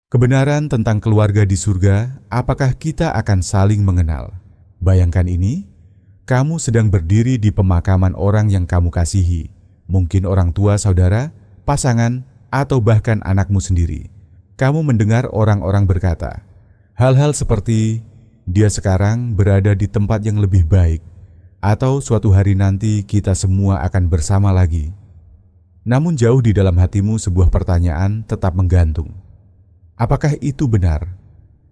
Kebenaran tentang keluarga di surga, apakah kita akan saling mengenal? Bayangkan ini, kamu sedang berdiri di pemakaman orang yang kamu kasihi, mungkin orang tua saudara, pasangan, atau bahkan anakmu sendiri. Kamu mendengar orang-orang berkata, hal-hal seperti, dia sekarang berada di tempat yang lebih baik, atau suatu hari nanti kita semua akan bersama lagi. Namun jauh di dalam hatimu sebuah pertanyaan tetap menggantung. Apakah itu benar?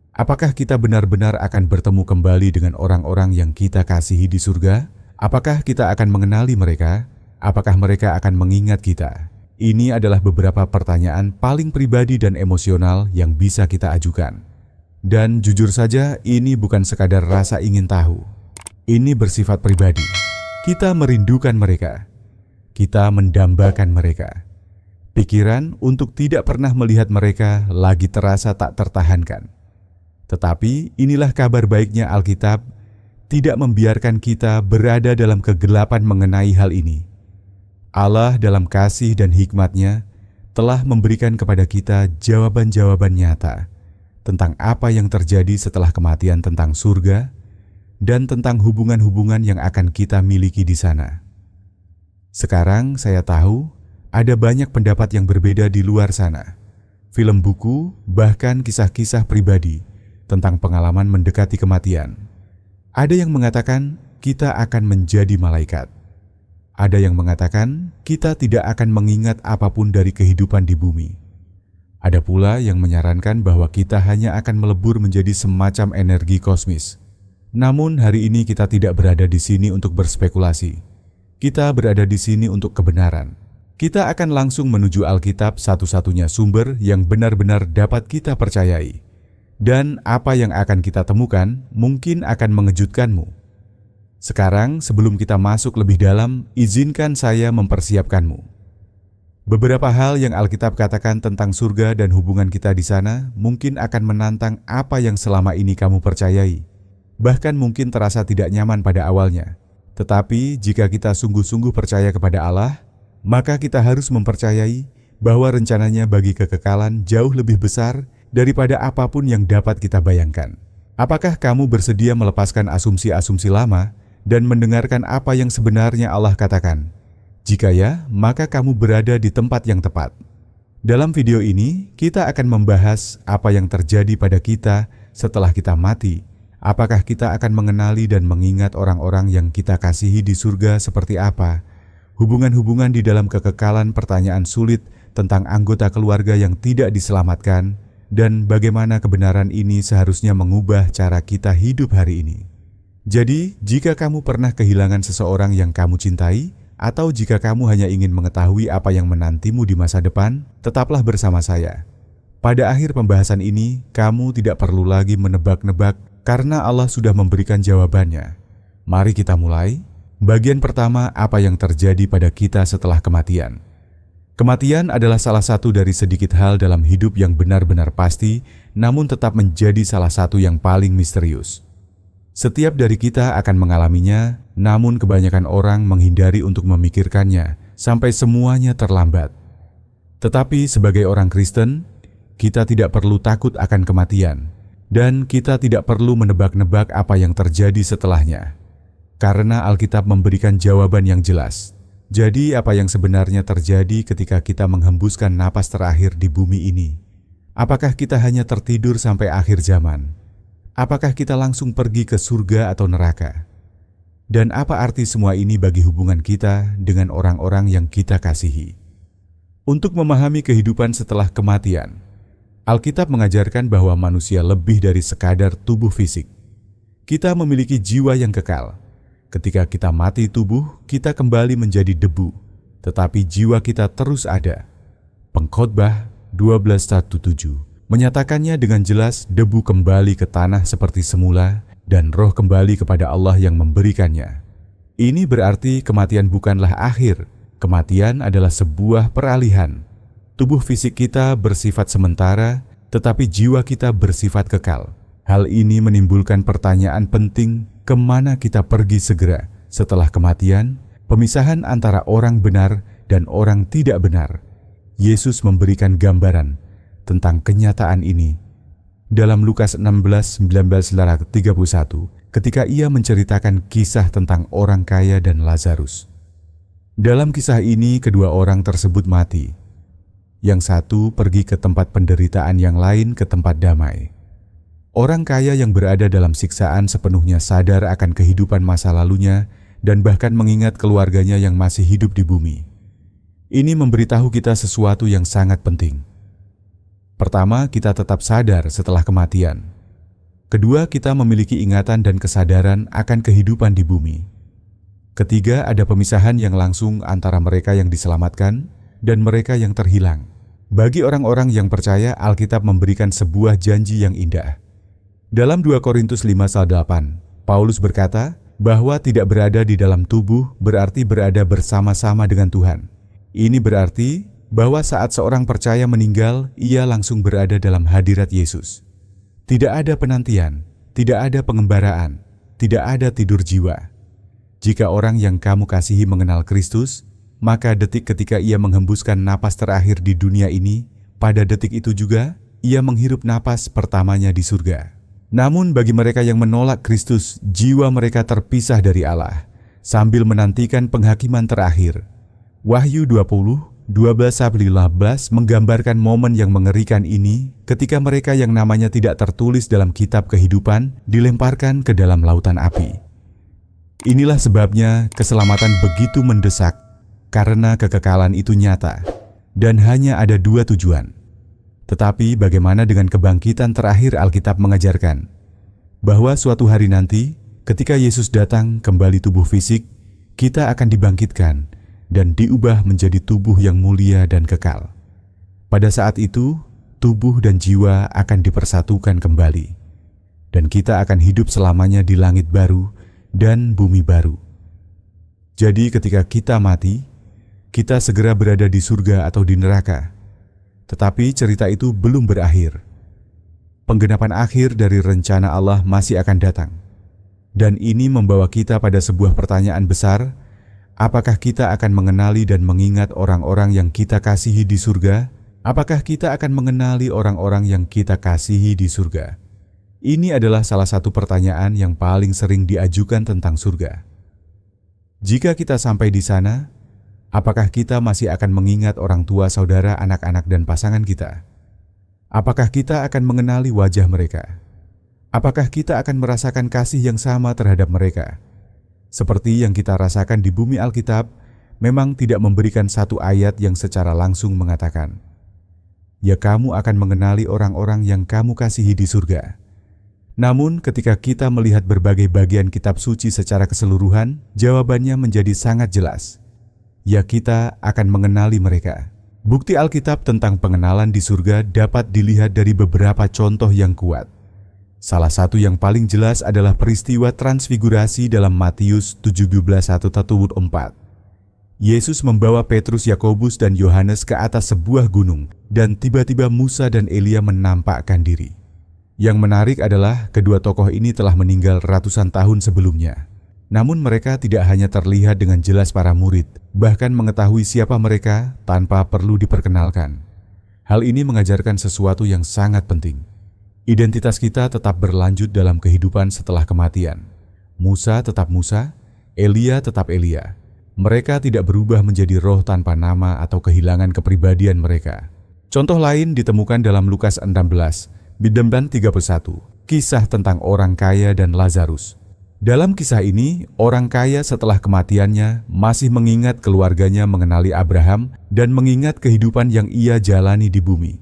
Apakah kita benar-benar akan bertemu kembali dengan orang-orang yang kita kasihi di surga? Apakah kita akan mengenali mereka? Apakah mereka akan mengingat kita? Ini adalah beberapa pertanyaan paling pribadi dan emosional yang bisa kita ajukan. Dan jujur saja, ini bukan sekadar rasa ingin tahu. Ini bersifat pribadi. Kita merindukan mereka. Kita mendambakan mereka. Pikiran untuk tidak pernah melihat mereka lagi terasa tak tertahankan. Tetapi inilah kabar baiknya Alkitab, tidak membiarkan kita berada dalam kegelapan mengenai hal ini. Allah dalam kasih dan hikmat-Nya telah memberikan kepada kita jawaban-jawaban nyata tentang apa yang terjadi setelah kematian, tentang surga, dan tentang hubungan-hubungan yang akan kita miliki di sana. Sekarang saya tahu ada banyak pendapat yang berbeda di luar sana. Film, buku, bahkan kisah-kisah pribadi tentang pengalaman mendekati kematian. Ada yang mengatakan kita akan menjadi malaikat. Ada yang mengatakan kita tidak akan mengingat apapun dari kehidupan di bumi. Ada pula yang menyarankan bahwa kita hanya akan melebur menjadi semacam energi kosmis. Namun hari ini kita tidak berada di sini untuk berspekulasi. Kita berada di sini untuk kebenaran. Kita akan langsung menuju Alkitab, satu-satunya sumber yang benar-benar dapat kita percayai. Dan apa yang akan kita temukan mungkin akan mengejutkanmu. Sekarang, sebelum kita masuk lebih dalam, izinkan saya mempersiapkanmu. Beberapa hal yang Alkitab katakan tentang surga dan hubungan kita di sana mungkin akan menantang apa yang selama ini kamu percayai. Bahkan mungkin terasa tidak nyaman pada awalnya. Tetapi jika kita sungguh-sungguh percaya kepada Allah, maka kita harus mempercayai bahwa rencananya bagi kekekalan jauh lebih besar daripada apapun yang dapat kita bayangkan. Apakah kamu bersedia melepaskan asumsi-asumsi lama dan mendengarkan apa yang sebenarnya Allah katakan? Jika ya, maka kamu berada di tempat yang tepat. Dalam video ini, kita akan membahas apa yang terjadi pada kita setelah kita mati. Apakah kita akan mengenali dan mengingat orang-orang yang kita kasihi di surga seperti apa? Hubungan-hubungan di dalam kekekalan, pertanyaan sulit tentang anggota keluarga yang tidak diselamatkan, dan bagaimana kebenaran ini seharusnya mengubah cara kita hidup hari ini. Jadi, jika kamu pernah kehilangan seseorang yang kamu cintai, atau jika kamu hanya ingin mengetahui apa yang menantimu di masa depan, tetaplah bersama saya. Pada akhir pembahasan ini, kamu tidak perlu lagi menebak-nebak karena Allah sudah memberikan jawabannya. Mari kita mulai. Bagian pertama, apa yang terjadi pada kita setelah kematian. Kematian adalah salah satu dari sedikit hal dalam hidup yang benar-benar pasti, namun tetap menjadi salah satu yang paling misterius. Setiap dari kita akan mengalaminya, namun kebanyakan orang menghindari untuk memikirkannya sampai semuanya terlambat. Tetapi sebagai orang Kristen, kita tidak perlu takut akan kematian, dan kita tidak perlu menebak-nebak apa yang terjadi setelahnya. Karena Alkitab memberikan jawaban yang jelas. Jadi apa yang sebenarnya terjadi ketika kita menghembuskan napas terakhir di bumi ini? Apakah kita hanya tertidur sampai akhir zaman? Apakah kita langsung pergi ke surga atau neraka? Dan apa arti semua ini bagi hubungan kita dengan orang-orang yang kita kasihi? Untuk memahami kehidupan setelah kematian, Alkitab mengajarkan bahwa manusia lebih dari sekadar tubuh fisik. Kita memiliki jiwa yang kekal. Ketika kita mati tubuh, kita kembali menjadi debu, tetapi jiwa kita terus ada. Pengkhotbah 12:1-7 menyatakannya dengan jelas, debu kembali ke tanah seperti semula dan roh kembali kepada Allah yang memberikannya. Ini berarti kematian bukanlah akhir, kematian adalah sebuah peralihan. Tubuh fisik kita bersifat sementara, tetapi jiwa kita bersifat kekal. Hal ini menimbulkan pertanyaan penting, kemana kita pergi segera setelah kematian, pemisahan antara orang benar dan orang tidak benar. Yesus memberikan gambaran tentang kenyataan ini dalam Lukas 16:19-31 ketika ia menceritakan kisah tentang orang kaya dan Lazarus. Dalam kisah ini kedua orang tersebut mati. Yang satu pergi ke tempat penderitaan, yang lain ke tempat damai. Orang kaya yang berada dalam siksaan sepenuhnya sadar akan kehidupan masa lalunya dan bahkan mengingat keluarganya yang masih hidup di bumi. Ini memberitahu kita sesuatu yang sangat penting. Pertama, kita tetap sadar setelah kematian. Kedua, kita memiliki ingatan dan kesadaran akan kehidupan di bumi. Ketiga, ada pemisahan yang langsung antara mereka yang diselamatkan dan mereka yang terhilang. Bagi orang-orang yang percaya, Alkitab memberikan sebuah janji yang indah. Dalam 2 Korintus 5:8, Paulus berkata bahwa tidak berada di dalam tubuh berarti berada bersama-sama dengan Tuhan. Ini berarti bahwa saat seorang percaya meninggal, ia langsung berada dalam hadirat Yesus. Tidak ada penantian, tidak ada pengembaraan, tidak ada tidur jiwa. Jika orang yang kamu kasihi mengenal Kristus, maka detik ketika ia menghembuskan napas terakhir di dunia ini, pada detik itu juga ia menghirup napas pertamanya di surga. Namun bagi mereka yang menolak Kristus, jiwa mereka terpisah dari Allah, sambil menantikan penghakiman terakhir. Wahyu 20:12-15 menggambarkan momen yang mengerikan ini ketika mereka yang namanya tidak tertulis dalam kitab kehidupan dilemparkan ke dalam lautan api. Inilah sebabnya keselamatan begitu mendesak, karena kekekalan itu nyata dan hanya ada dua tujuan. Tetapi bagaimana dengan kebangkitan terakhir? Alkitab mengajarkan bahwa suatu hari nanti ketika Yesus datang kembali tubuh fisik, kita akan dibangkitkan dan diubah menjadi tubuh yang mulia dan kekal. Pada saat itu, tubuh dan jiwa akan dipersatukan kembali, dan kita akan hidup selamanya di langit baru dan bumi baru. Jadi ketika kita mati, kita segera berada di surga atau di neraka. Tetapi cerita itu belum berakhir. Penggenapan akhir dari rencana Allah masih akan datang. Dan ini membawa kita pada sebuah pertanyaan besar. Apakah kita akan mengenali dan mengingat orang-orang yang kita kasihi di surga? Apakah kita akan mengenali orang-orang yang kita kasihi di surga? Ini adalah salah satu pertanyaan yang paling sering diajukan tentang surga. Jika kita sampai di sana, apakah kita masih akan mengingat orang tua, saudara, anak-anak, dan pasangan kita? Apakah kita akan mengenali wajah mereka? Apakah kita akan merasakan kasih yang sama terhadap mereka? Seperti yang kita rasakan di bumi, Alkitab memang tidak memberikan satu ayat yang secara langsung mengatakan, "Ya, kamu akan mengenali orang-orang yang kamu kasihi di surga." Namun ketika kita melihat berbagai bagian kitab suci secara keseluruhan, jawabannya menjadi sangat jelas. Ya, kita akan mengenali mereka. Bukti Alkitab tentang pengenalan di surga dapat dilihat dari beberapa contoh yang kuat. Salah satu yang paling jelas adalah peristiwa transfigurasi dalam Matius 17:1-4. Yesus membawa Petrus, Yakobus, dan Yohanes ke atas sebuah gunung, dan tiba-tiba Musa dan Elia menampakkan diri. Yang menarik adalah kedua tokoh ini telah meninggal ratusan tahun sebelumnya. Namun mereka tidak hanya terlihat dengan jelas para murid, bahkan mengetahui siapa mereka tanpa perlu diperkenalkan. Hal ini mengajarkan sesuatu yang sangat penting. Identitas kita tetap berlanjut dalam kehidupan setelah kematian. Musa tetap Musa, Elia tetap Elia. Mereka tidak berubah menjadi roh tanpa nama atau kehilangan kepribadian mereka. Contoh lain ditemukan dalam Lukas 16:31, kisah tentang orang kaya dan Lazarus. Dalam kisah ini, orang kaya setelah kematiannya masih mengingat keluarganya mengenali Abraham dan mengingat kehidupan yang ia jalani di bumi.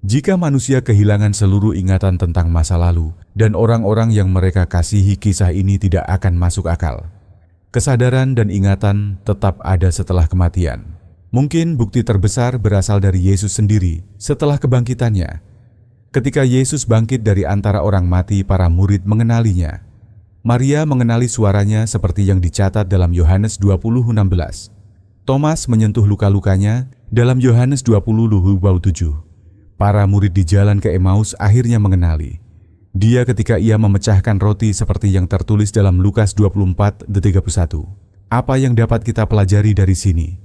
Jika manusia kehilangan seluruh ingatan tentang masa lalu dan orang-orang yang mereka kasihi, kisah ini tidak akan masuk akal. Kesadaran dan ingatan tetap ada setelah kematian. Mungkin bukti terbesar berasal dari Yesus sendiri setelah kebangkitannya. Ketika Yesus bangkit dari antara orang mati, para murid mengenalinya. Maria mengenali suaranya seperti yang dicatat dalam Yohanes 20:16. Thomas menyentuh luka-lukanya dalam Yohanes 20:7. Para murid di jalan ke Emmaus akhirnya mengenali dia ketika ia memecahkan roti seperti yang tertulis dalam Lukas 24:31. Apa yang dapat kita pelajari dari sini?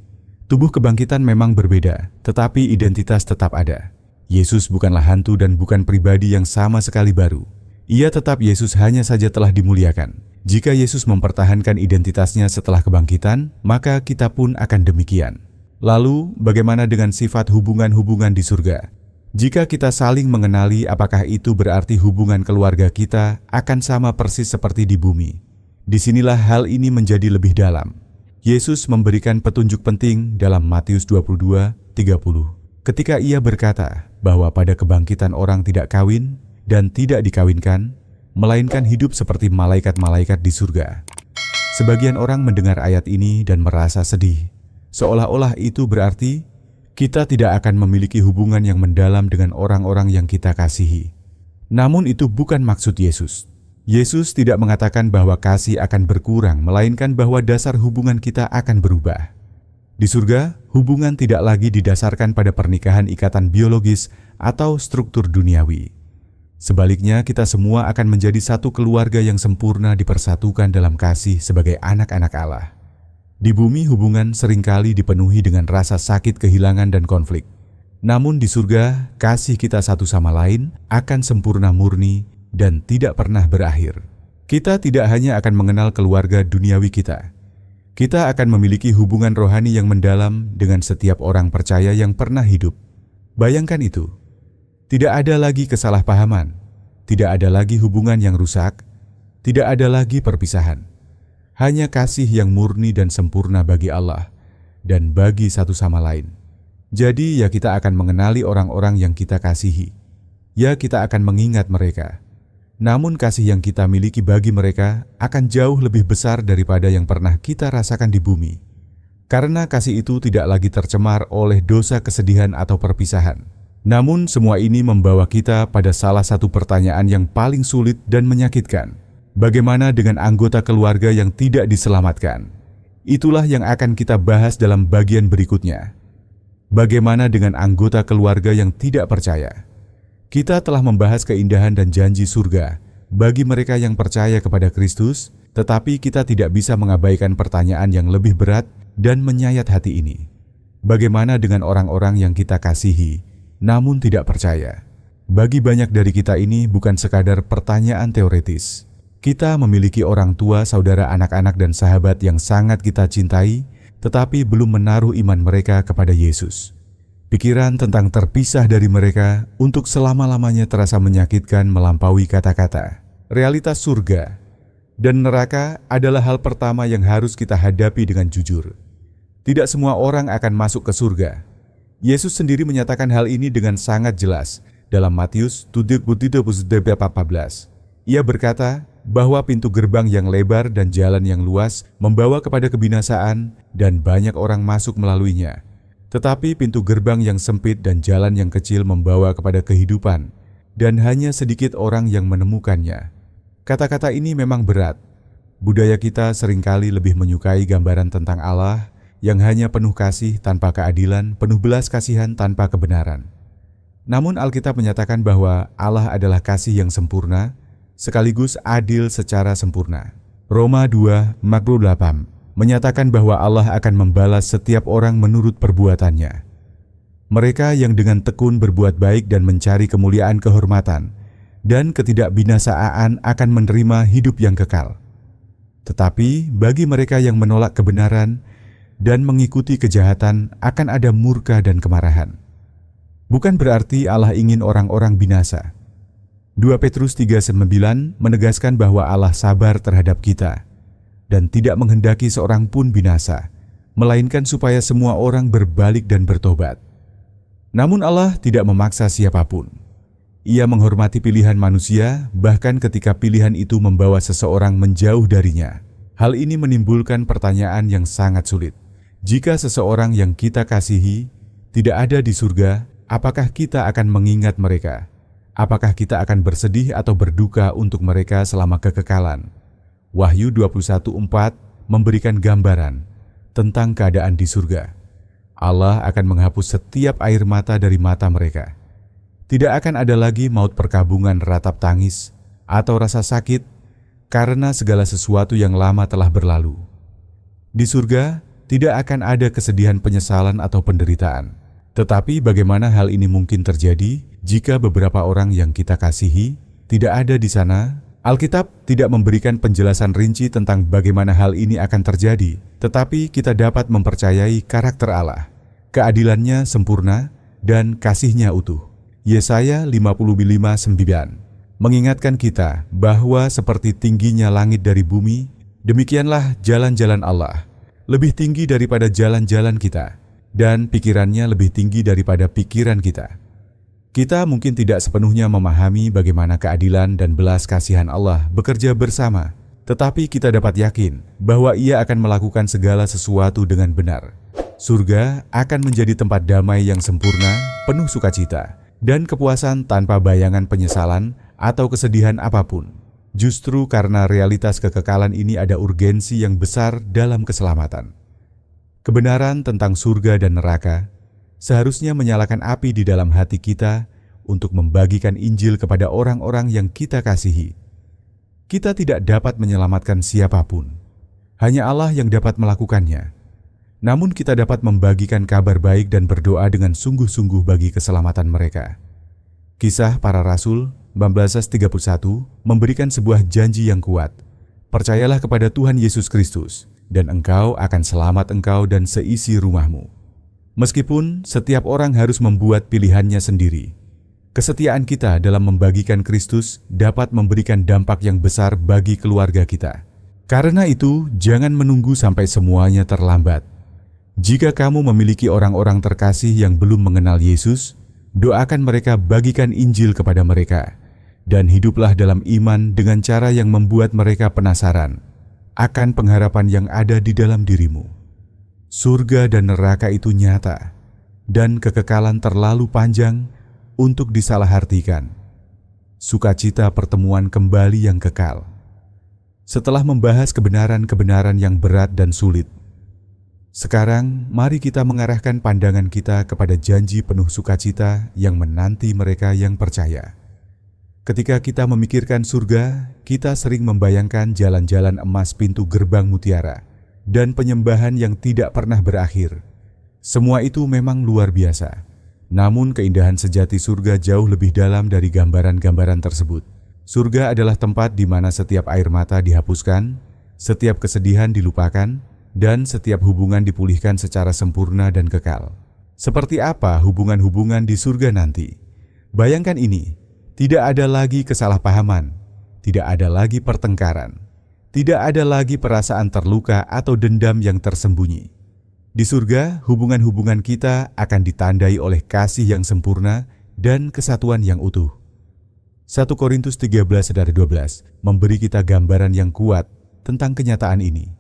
Tubuh kebangkitan memang berbeda, tetapi identitas tetap ada. Yesus bukanlah hantu dan bukan pribadi yang sama sekali baru. Ia tetap Yesus, hanya saja telah dimuliakan. Jika Yesus mempertahankan identitasnya setelah kebangkitan, maka kita pun akan demikian. Lalu, bagaimana dengan sifat hubungan-hubungan di surga? Jika kita saling mengenali, apakah itu berarti hubungan keluarga kita akan sama persis seperti di bumi? Disinilah hal ini menjadi lebih dalam. Yesus memberikan petunjuk penting dalam Matius 22:30. Ketika ia berkata bahwa pada kebangkitan orang tidak kawin dan tidak dikawinkan, melainkan hidup seperti malaikat-malaikat di surga. Sebagian orang mendengar ayat ini dan merasa sedih, seolah-olah itu berarti kita tidak akan memiliki hubungan yang mendalam dengan orang-orang yang kita kasihi. Namun itu bukan maksud Yesus. Yesus tidak mengatakan bahwa kasih akan berkurang, melainkan bahwa dasar hubungan kita akan berubah. Di surga, hubungan tidak lagi didasarkan pada pernikahan ikatan biologis atau struktur duniawi. Sebaliknya, kita semua akan menjadi satu keluarga yang sempurna, dipersatukan dalam kasih sebagai anak-anak Allah. Di bumi, hubungan seringkali dipenuhi dengan rasa sakit, kehilangan, dan konflik. Namun di surga, kasih kita satu sama lain akan sempurna, murni, dan tidak pernah berakhir. Kita tidak hanya akan mengenal keluarga duniawi kita. Kita akan memiliki hubungan rohani yang mendalam dengan setiap orang percaya yang pernah hidup. Bayangkan itu. Tidak ada lagi kesalahpahaman, tidak ada lagi hubungan yang rusak, tidak ada lagi perpisahan. Hanya kasih yang murni dan sempurna bagi Allah dan bagi satu sama lain. Jadi ya, kita akan mengenali orang-orang yang kita kasihi. Ya, kita akan mengingat mereka. Namun kasih yang kita miliki bagi mereka akan jauh lebih besar daripada yang pernah kita rasakan di bumi. Karena kasih itu tidak lagi tercemar oleh dosa, kesedihan, atau perpisahan. Namun semua ini membawa kita pada salah satu pertanyaan yang paling sulit dan menyakitkan. Bagaimana dengan anggota keluarga yang tidak diselamatkan? Itulah yang akan kita bahas dalam bagian berikutnya. Bagaimana dengan anggota keluarga yang tidak percaya? Kita telah membahas keindahan dan janji surga bagi mereka yang percaya kepada Kristus, tetapi kita tidak bisa mengabaikan pertanyaan yang lebih berat dan menyayat hati ini. Bagaimana dengan orang-orang yang kita kasihi, namun tidak percaya? Bagi banyak dari kita ini bukan sekadar pertanyaan teoretis. Kita memiliki orang tua, saudara, anak-anak, dan sahabat yang sangat kita cintai, tetapi belum menaruh iman mereka kepada Yesus. Pikiran tentang terpisah dari mereka untuk selama-lamanya terasa menyakitkan melampaui kata-kata. Realitas surga dan neraka adalah hal pertama yang harus kita hadapi dengan jujur. Tidak semua orang akan masuk ke surga. Yesus sendiri menyatakan hal ini dengan sangat jelas dalam Matius 7:14. Ia berkata bahwa pintu gerbang yang lebar dan jalan yang luas membawa kepada kebinasaan dan banyak orang masuk melaluinya. Tetapi pintu gerbang yang sempit dan jalan yang kecil membawa kepada kehidupan dan hanya sedikit orang yang menemukannya. Kata-kata ini memang berat. Budaya kita seringkali lebih menyukai gambaran tentang Allah yang hanya penuh kasih tanpa keadilan, penuh belas kasihan tanpa kebenaran. Namun Alkitab menyatakan bahwa Allah adalah kasih yang sempurna, sekaligus adil secara sempurna. Roma 2:48 menyatakan bahwa Allah akan membalas setiap orang menurut perbuatannya. Mereka yang dengan tekun berbuat baik dan mencari kemuliaan, kehormatan, dan ketidakbinasaan akan menerima hidup yang kekal. Tetapi bagi mereka yang menolak kebenaran dan mengikuti kejahatan akan ada murka dan kemarahan. Bukan berarti Allah ingin orang-orang binasa. 2 Petrus 3:9 menegaskan bahwa Allah sabar terhadap kita dan tidak menghendaki seorang pun binasa, melainkan supaya semua orang berbalik dan bertobat. Namun Allah tidak memaksa siapapun. Ia menghormati pilihan manusia, bahkan ketika pilihan itu membawa seseorang menjauh darinya. Hal ini menimbulkan pertanyaan yang sangat sulit. Jika seseorang yang kita kasihi tidak ada di surga, apakah kita akan mengingat mereka? Apakah kita akan bersedih atau berduka untuk mereka selama kekekalan? Wahyu 21:4 memberikan gambaran tentang keadaan di surga. Allah akan menghapus setiap air mata dari mata mereka. Tidak akan ada lagi maut, perkabungan, ratap tangis, atau rasa sakit, karena segala sesuatu yang lama telah berlalu. Di surga tidak akan ada kesedihan, penyesalan, atau penderitaan. Tetapi bagaimana hal ini mungkin terjadi jika beberapa orang yang kita kasihi tidak ada di sana? Alkitab tidak memberikan penjelasan rinci tentang bagaimana hal ini akan terjadi, tetapi kita dapat mempercayai karakter Allah, keadilannya sempurna, dan kasih-Nya utuh. Yesaya 55:9 mengingatkan kita bahwa seperti tingginya langit dari bumi, demikianlah jalan-jalan Allah, lebih tinggi daripada jalan-jalan kita, dan pikirannya lebih tinggi daripada pikiran kita. Kita mungkin tidak sepenuhnya memahami bagaimana keadilan dan belas kasihan Allah bekerja bersama, tetapi kita dapat yakin bahwa Ia akan melakukan segala sesuatu dengan benar. Surga akan menjadi tempat damai yang sempurna, penuh sukacita, dan kepuasan tanpa bayangan penyesalan atau kesedihan apapun. Justru karena realitas kekekalan ini ada urgensi yang besar dalam keselamatan. Kebenaran tentang surga dan neraka seharusnya menyalakan api di dalam hati kita untuk membagikan Injil kepada orang-orang yang kita kasihi. Kita tidak dapat menyelamatkan siapapun, hanya Allah yang dapat melakukannya. Namun kita dapat membagikan kabar baik dan berdoa dengan sungguh-sungguh bagi keselamatan mereka. Kisah Para Rasul 19:31 memberikan sebuah janji yang kuat. Percayalah kepada Tuhan Yesus Kristus, dan engkau akan selamat, engkau dan seisi rumahmu. Meskipun setiap orang harus membuat pilihannya sendiri, kesetiaan kita dalam membagikan Kristus dapat memberikan dampak yang besar bagi keluarga kita. Karena itu, jangan menunggu sampai semuanya terlambat. Jika kamu memiliki orang-orang terkasih yang belum mengenal Yesus, doakan mereka, bagikan Injil kepada mereka, dan hiduplah dalam iman dengan cara yang membuat mereka penasaran akan pengharapan yang ada di dalam dirimu. Surga dan neraka itu nyata, dan kekekalan terlalu panjang untuk disalahartikan. Sukacita pertemuan kembali yang kekal. Setelah membahas kebenaran-kebenaran yang berat dan sulit, sekarang mari kita mengarahkan pandangan kita kepada janji penuh sukacita yang menanti mereka yang percaya. Ketika kita memikirkan surga, kita sering membayangkan jalan-jalan emas, pintu gerbang mutiara, dan penyembahan yang tidak pernah berakhir. Semua itu memang luar biasa. Namun keindahan sejati surga jauh lebih dalam dari gambaran-gambaran tersebut. Surga adalah tempat di mana setiap air mata dihapuskan, setiap kesedihan dilupakan, dan setiap hubungan dipulihkan secara sempurna dan kekal. Seperti apa hubungan-hubungan di surga nanti? Bayangkan ini. Tidak ada lagi kesalahpahaman, tidak ada lagi pertengkaran, tidak ada lagi perasaan terluka atau dendam yang tersembunyi. Di surga, hubungan-hubungan kita akan ditandai oleh kasih yang sempurna dan kesatuan yang utuh. 1 Korintus 13:12 memberi kita gambaran yang kuat tentang kenyataan ini.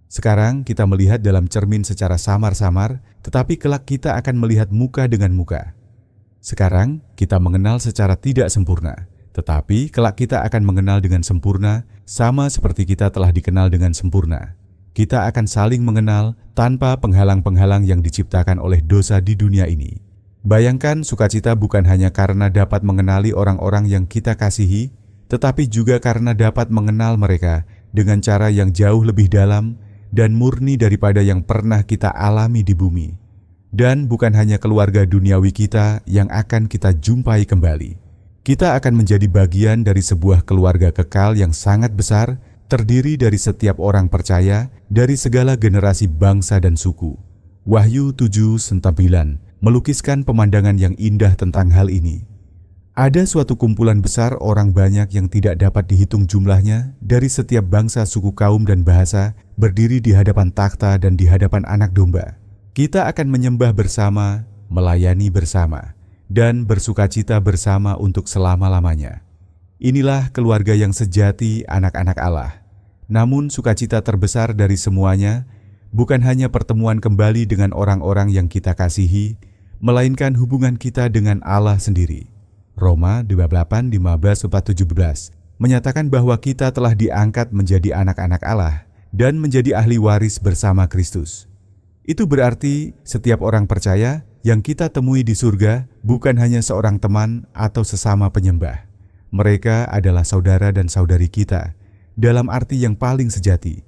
Sekarang kita melihat dalam cermin secara samar-samar, tetapi kelak kita akan melihat muka dengan muka. Sekarang kita mengenal secara tidak sempurna, tetapi kelak kita akan mengenal dengan sempurna, sama seperti kita telah dikenal dengan sempurna. Kita akan saling mengenal tanpa penghalang-penghalang yang diciptakan oleh dosa di dunia ini. Bayangkan sukacita bukan hanya karena dapat mengenali orang-orang yang kita kasihi, tetapi juga karena dapat mengenal mereka dengan cara yang jauh lebih dalam dan murni daripada yang pernah kita alami di bumi. Dan bukan hanya keluarga duniawi kita yang akan kita jumpai kembali. Kita akan menjadi bagian dari sebuah keluarga kekal yang sangat besar, terdiri dari setiap orang percaya dari segala generasi bangsa dan suku. Wahyu 7:9 melukiskan pemandangan yang indah tentang hal ini. Ada suatu kumpulan besar orang banyak yang tidak dapat dihitung jumlahnya dari setiap bangsa, suku, kaum, dan bahasa berdiri di hadapan takhta dan di hadapan Anak Domba. Kita akan menyembah bersama, melayani bersama, dan bersukacita bersama untuk selama-lamanya. Inilah keluarga yang sejati, anak-anak Allah. Namun sukacita terbesar dari semuanya bukan hanya pertemuan kembali dengan orang-orang yang kita kasihi, melainkan hubungan kita dengan Allah sendiri. Roma 28:15-17 menyatakan bahwa kita telah diangkat menjadi anak-anak Allah dan menjadi ahli waris bersama Kristus. Itu berarti setiap orang percaya yang kita temui di surga bukan hanya seorang teman atau sesama penyembah. Mereka adalah saudara dan saudari kita dalam arti yang paling sejati.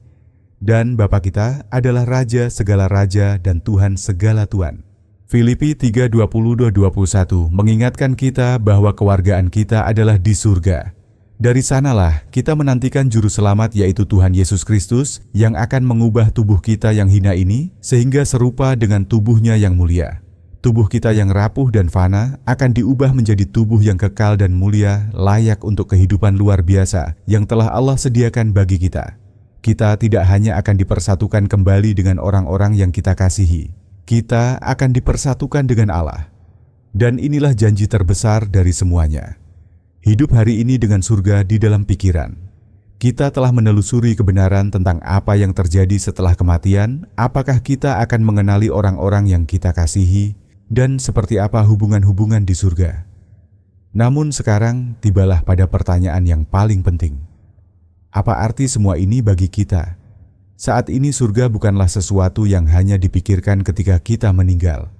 Dan Bapa kita adalah Raja segala raja dan Tuhan segala Tuhan. Filipi 3:20-21 mengingatkan kita bahwa kewargaan kita adalah di surga. Dari sanalah kita menantikan juru selamat, yaitu Tuhan Yesus Kristus, yang akan mengubah tubuh kita yang hina ini sehingga serupa dengan tubuhnya yang mulia. Tubuh kita yang rapuh dan fana akan diubah menjadi tubuh yang kekal dan mulia, layak untuk kehidupan luar biasa yang telah Allah sediakan bagi kita. Kita tidak hanya akan dipersatukan kembali dengan orang-orang yang kita kasihi, kita akan dipersatukan dengan Allah. Dan inilah janji terbesar dari semuanya. Hidup hari ini dengan surga di dalam pikiran. Kita telah menelusuri kebenaran tentang apa yang terjadi setelah kematian, apakah kita akan mengenali orang-orang yang kita kasihi, dan seperti apa hubungan-hubungan di surga. Namun sekarang tibalah pada pertanyaan yang paling penting. Apa arti semua ini bagi kita? Saat ini surga bukanlah sesuatu yang hanya dipikirkan ketika kita meninggal.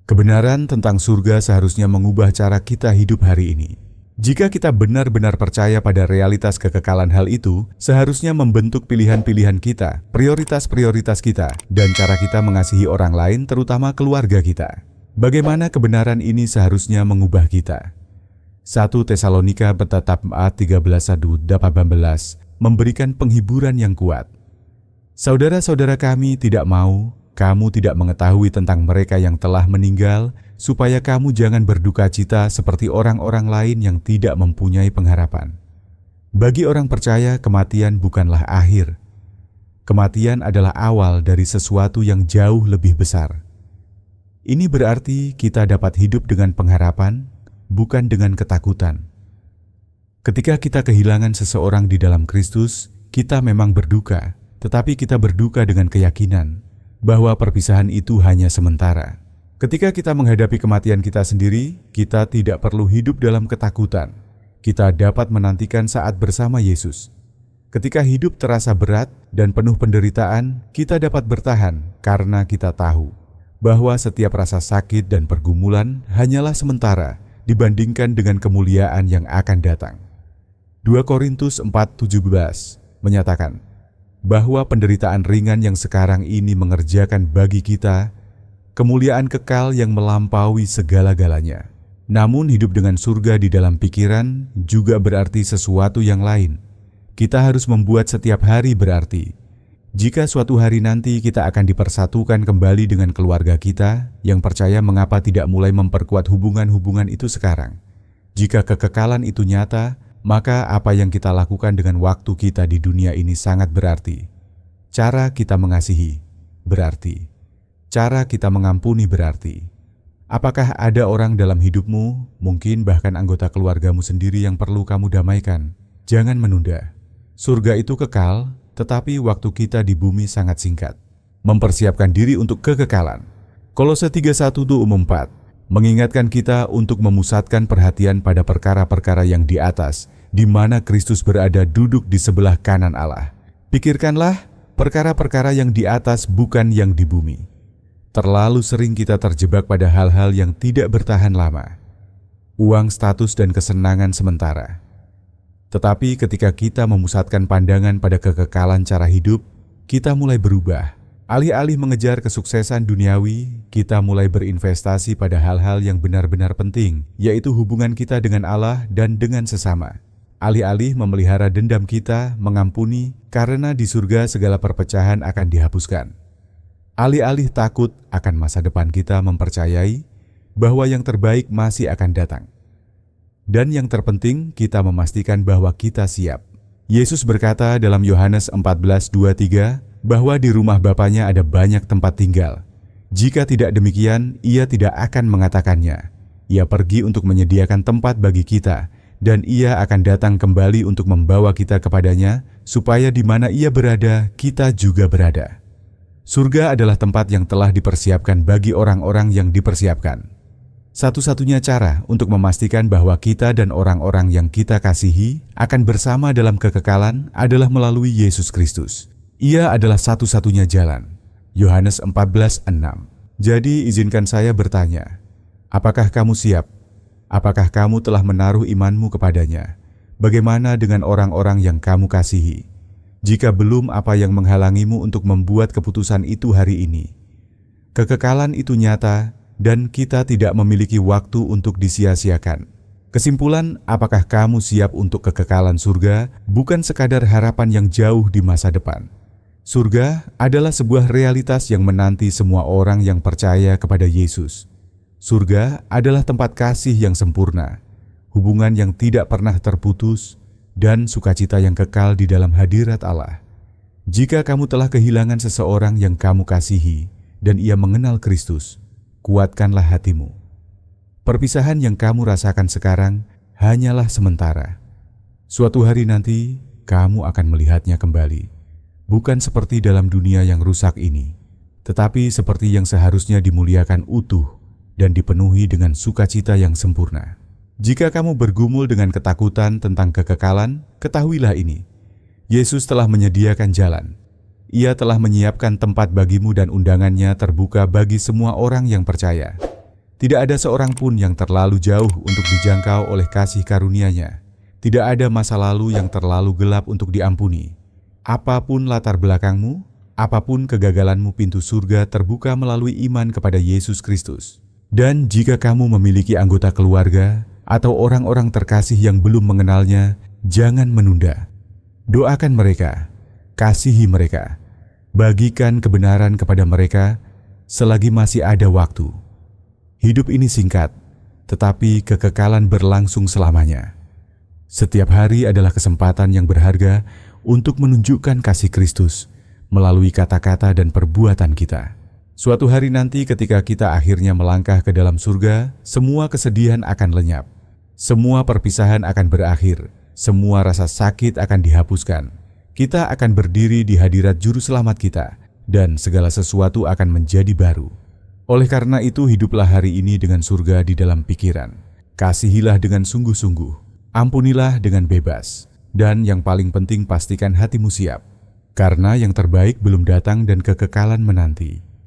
Kebenaran tentang surga seharusnya mengubah cara kita hidup hari ini. Jika kita benar-benar percaya pada realitas kekekalan, hal itu seharusnya membentuk pilihan-pilihan kita, prioritas-prioritas kita, dan cara kita mengasihi orang lain, terutama keluarga kita. Bagaimana kebenaran ini seharusnya mengubah kita? 1 Tesalonika Petatap 13:18 memberikan penghiburan yang kuat. Saudara-saudara kami tidak mau kamu tidak mengetahui tentang mereka yang telah meninggal, supaya kamu jangan berduka cita seperti orang-orang lain yang tidak mempunyai pengharapan. Bagi orang percaya, kematian bukanlah akhir. Kematian adalah awal dari sesuatu yang jauh lebih besar. Ini berarti kita dapat hidup dengan pengharapan, bukan dengan ketakutan. Ketika kita kehilangan seseorang di dalam Kristus, kita memang berduka. Tetapi kita berduka dengan keyakinan bahwa perpisahan itu hanya sementara. Ketika kita menghadapi kematian kita sendiri, kita tidak perlu hidup dalam ketakutan. Kita dapat menantikan saat bersama Yesus. Ketika hidup terasa berat dan penuh penderitaan, kita dapat bertahan karena kita tahu bahwa setiap rasa sakit dan pergumulan hanyalah sementara dibandingkan dengan kemuliaan yang akan datang. 2 Korintus 4:17 menyatakan bahwa penderitaan ringan yang sekarang ini mengerjakan bagi kita kemuliaan kekal yang melampaui segala-galanya. Namun hidup dengan surga di dalam pikiran juga berarti sesuatu yang lain. Kita harus membuat setiap hari berarti. Jika suatu hari nanti kita akan dipersatukan kembali dengan keluarga kita yang percaya, mengapa tidak mulai memperkuat hubungan-hubungan itu sekarang? Jika kekekalan itu nyata, maka apa yang kita lakukan dengan waktu kita di dunia ini sangat berarti. Cara kita mengasihi berarti. Cara kita mengampuni berarti. Apakah ada orang dalam hidupmu, mungkin bahkan anggota keluargamu sendiri, yang perlu kamu damaikan? Jangan menunda. Surga itu kekal, tetapi waktu kita di bumi sangat singkat. Mempersiapkan diri untuk kekekalan. Kolose 3:1-4 mengingatkan kita untuk memusatkan perhatian pada perkara-perkara yang di atas, di mana Kristus berada duduk di sebelah kanan Allah. Pikirkanlah perkara-perkara yang di atas, bukan yang di bumi. Terlalu sering kita terjebak pada hal-hal yang tidak bertahan lama. Uang, status, dan kesenangan sementara. Tetapi ketika kita memusatkan pandangan pada kekekalan cara hidup, kita mulai berubah. Alih-alih mengejar kesuksesan duniawi, kita mulai berinvestasi pada hal-hal yang benar-benar penting, yaitu hubungan kita dengan Allah dan dengan sesama. Alih-alih memelihara dendam, kita mengampuni, karena di surga segala perpecahan akan dihapuskan. Alih-alih takut akan masa depan, kita mempercayai bahwa yang terbaik masih akan datang. Dan yang terpenting, kita memastikan bahwa kita siap. Yesus berkata dalam Yohanes 14:23 bahwa di rumah Bapanya ada banyak tempat tinggal. Jika tidak demikian, Ia tidak akan mengatakannya. Ia pergi untuk menyediakan tempat bagi kita, dan Ia akan datang kembali untuk membawa kita kepadanya, supaya di mana Ia berada, kita juga berada. Surga adalah tempat yang telah dipersiapkan bagi orang-orang yang dipersiapkan. Satu-satunya cara untuk memastikan bahwa kita dan orang-orang yang kita kasihi akan bersama dalam kekekalan adalah melalui Yesus Kristus. Ia adalah satu-satunya jalan. Yohanes 14:6. Jadi izinkan saya bertanya, apakah kamu siap? Apakah kamu telah menaruh imanmu kepadanya? Bagaimana dengan orang-orang yang kamu kasihi? Jika belum, apa yang menghalangimu untuk membuat keputusan itu hari ini? Kekekalan itu nyata dan kita tidak memiliki waktu untuk disia-siakan. Kesimpulan, apakah kamu siap untuk kekekalan surga? Bukan sekadar harapan yang jauh di masa depan. Surga adalah sebuah realitas yang menanti semua orang yang percaya kepada Yesus. Surga adalah tempat kasih yang sempurna, hubungan yang tidak pernah terputus, dan sukacita yang kekal di dalam hadirat Allah. Jika kamu telah kehilangan seseorang yang kamu kasihi dan ia mengenal Kristus, kuatkanlah hatimu. Perpisahan yang kamu rasakan sekarang hanyalah sementara. Suatu hari nanti, kamu akan melihatnya kembali. Bukan seperti dalam dunia yang rusak ini, tetapi seperti yang seharusnya dimuliakan utuh dan dipenuhi dengan sukacita yang sempurna. Jika kamu bergumul dengan ketakutan tentang kekekalan, ketahuilah ini. Yesus telah menyediakan jalan. Ia telah menyiapkan tempat bagimu dan undangannya terbuka bagi semua orang yang percaya. Tidak ada seorang pun yang terlalu jauh untuk dijangkau oleh kasih karunia-Nya. Tidak ada masa lalu yang terlalu gelap untuk diampuni. Apapun latar belakangmu, apapun kegagalanmu, pintu surga terbuka melalui iman kepada Yesus Kristus. Dan jika kamu memiliki anggota keluarga atau orang-orang terkasih yang belum mengenalnya, jangan menunda. Doakan mereka, kasihi mereka, bagikan kebenaran kepada mereka selagi masih ada waktu. Hidup ini singkat, tetapi kekekalan berlangsung selamanya. Setiap hari adalah kesempatan yang berharga untuk menunjukkan kasih Kristus melalui kata-kata dan perbuatan kita. Suatu hari nanti ketika kita akhirnya melangkah ke dalam surga, semua kesedihan akan lenyap. Semua perpisahan akan berakhir, semua rasa sakit akan dihapuskan. Kita akan berdiri di hadirat Juru Selamat kita, dan segala sesuatu akan menjadi baru. Oleh karena itu, hiduplah hari ini dengan surga di dalam pikiran. Kasihilah dengan sungguh-sungguh, ampunilah dengan bebas, dan yang paling penting pastikan hatimu siap, karena yang terbaik belum datang dan kekekalan menanti.